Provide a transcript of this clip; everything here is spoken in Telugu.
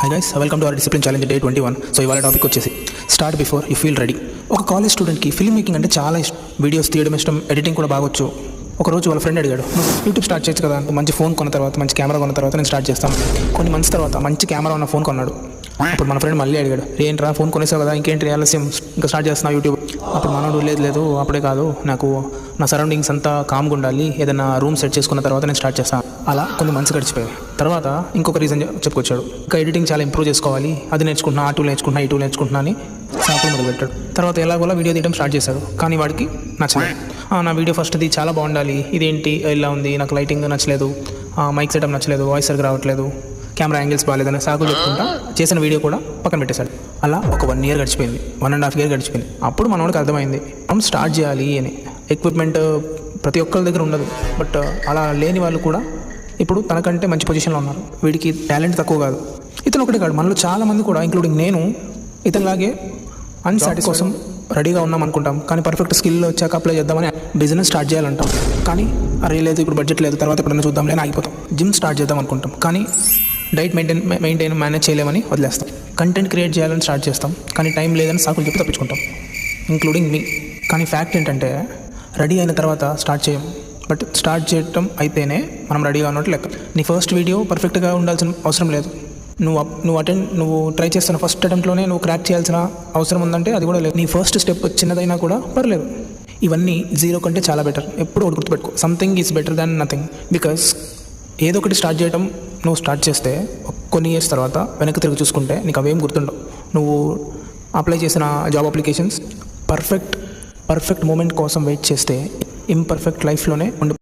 Hi guys, welcome to our discipline challenge day 21. So ఇవాళ టాపిక్ వచ్చేసి start before you feel ready. ఒక కాలేజ్ స్టూడెంట్కి ఫిల్మ్ మేకింగ్ అంటే చాలా ఇష్టం. వీడియోస్ తీయడం ఇష్టం, ఎడిటింగ్ కూడా బాగొచ్చు. ఒకరోజు వాళ్ళ ఫ్రెండ్ అడిగాడు, నువ్వు యూట్యూబ్ స్టార్ట్ చేయొచ్చు కదా, మంచి ఫోన్ కొన్న తర్వాత, మంచి కెమెరా కొన్న తర్వాత నేను స్టార్ట్ చేస్తాను. కొన్ని మంత్స్ తర్వాత మంచి కెమెరా ఉన్న ఫోన్ కొన్నాడు. అప్పుడు మన ఫ్రెండ్ మళ్ళీ అడిగాడు, ఏంట్రా ఫోన్ కొనేసావు కదా, ఇంకేంటి ఆలస్యం, ఇంకా స్టార్ట్ చేస్తున్నావు యూట్యూబ్. అప్పుడు మనోడు లేదు అప్పుడే కాదు, నాకు నా సరౌండింగ్స్ అంతా కామ్గా ఉండాలి, ఏదైనా రూమ్ సెట్ చేసుకున్న తర్వాత నేను స్టార్ట్ చేస్తాను. అలా కొన్ని మంత్స్ గడిచిపోయాయి. తర్వాత ఇంకొక రీజన్ చెప్పుకొచ్చాడు, ఇంకా ఎడిటింగ్ చాలా ఇంప్రూవ్ చేసుకోవాలి, అది నేర్చుకుంటున్నా, ఆ టూల్ నేర్చుకుంటున్నా, ఈ టూల్ నేర్చుకుంటున్నా అని సాకులు మొదలుపెట్టాడు. తర్వాత ఎలాగోలా వీడియో తీయడం స్టార్ట్ చేశాడు. కానీ వాడికి నచ్చలేదు. నా వీడియో ఫస్ట్ది చాలా బాగుండాలి, ఇదేంటి ఇలా ఉంది, నాకు లైటింగ్ నచ్చలేదు, మైక్ సెటప్ నచ్చలేదు, వాయిస్ సరిగ్గా రావట్లేదు, కెమెరా యాంగిల్స్ బాగాలేదని సాకులు చెప్పుకుంటా చేసిన వీడియో కూడా పక్కన పెట్టేశాడు. అలా ఒక 1 year గడిచిపోయింది, 1.5 year గడిచిపోయింది. అప్పుడు మనోడికి అర్థమైంది మనం స్టార్ట్ చేయాలి అని. ఎక్విప్మెంట్ ప్రతి ఒక్కరి దగ్గర ఉండదు, బట్ అలా లేని వాళ్ళు కూడా ఇప్పుడు తనకంటే మంచి పొజిషన్లో ఉన్నారు. వీడికి టాలెంట్ తక్కువ కాదు, ఇతను ఒకటే కాదు, మనలో చాలామంది కూడా ఇంక్లూడింగ్ నేను ఇతనిలాగే అన్సాటిస్ కోసం రెడీగా ఉన్నాం అనుకుంటాం. కానీ పర్ఫెక్ట్ స్కిల్ వచ్చాక అప్లై చేద్దామని బిజినెస్ స్టార్ట్ చేయాలంటాం. కానీ అరే లేదు ఇప్పుడు బడ్జెట్ లేదు, తర్వాత ఎప్పుడైనా చూద్దాం లేని ఆగిపోతాం. జిమ్ స్టార్ట్ చేద్దాం అనుకుంటాం, కానీ డైట్ మెయింటైన్ మేనేజ్ చేయలేమని వదిలేస్తాం. కంటెంట్ క్రియేట్ చేయాలని స్టార్ట్ చేస్తాం, కానీ టైం లేదని సాకులు చెప్పి తప్పించుకుంటాం, ఇంక్లూడింగ్ మీ. కానీ ఫ్యాక్ట్ ఏంటంటే రెడీ అయిన తర్వాత స్టార్ట్ చేయం, బట్ స్టార్ట్ చేయటం అయితేనే మనం రెడీగా ఉన్నట్టు లెక్క. నీ ఫస్ట్ వీడియో పర్ఫెక్ట్గా ఉండాల్సిన అవసరం లేదు. నువ్వు ట్రై చేస్తున్న ఫస్ట్ అటెంప్ట్లోనే నువ్వు క్రాక్ చేయాల్సిన అవసరం ఉందంటే అది కూడా లేదు. నీ ఫస్ట్ స్టెప్ చిన్నదైనా కూడా పర్లేదు. ఇవన్నీ 0 కంటే చాలా బెటర్. ఎప్పుడు ఒకటి గుర్తుపెట్టుకో, something is better than nothing. Because ఏదో ఒకటి స్టార్ట్ చేయడం నువ్వు స్టార్ట్ చేస్తే కొన్ని ఇయర్స్ తర్వాత వెనక్కి తిరిగి చూసుకుంటే నీకు అవేం గుర్తుండవు. నువ్వు అప్లై చేసిన జాబ్ అప్లికేషన్స్ పర్ఫెక్ట్ మూమెంట్ కోసం వెయిట్ చేస్తే ఇంపర్ఫెక్ట్ లైఫ్లోనే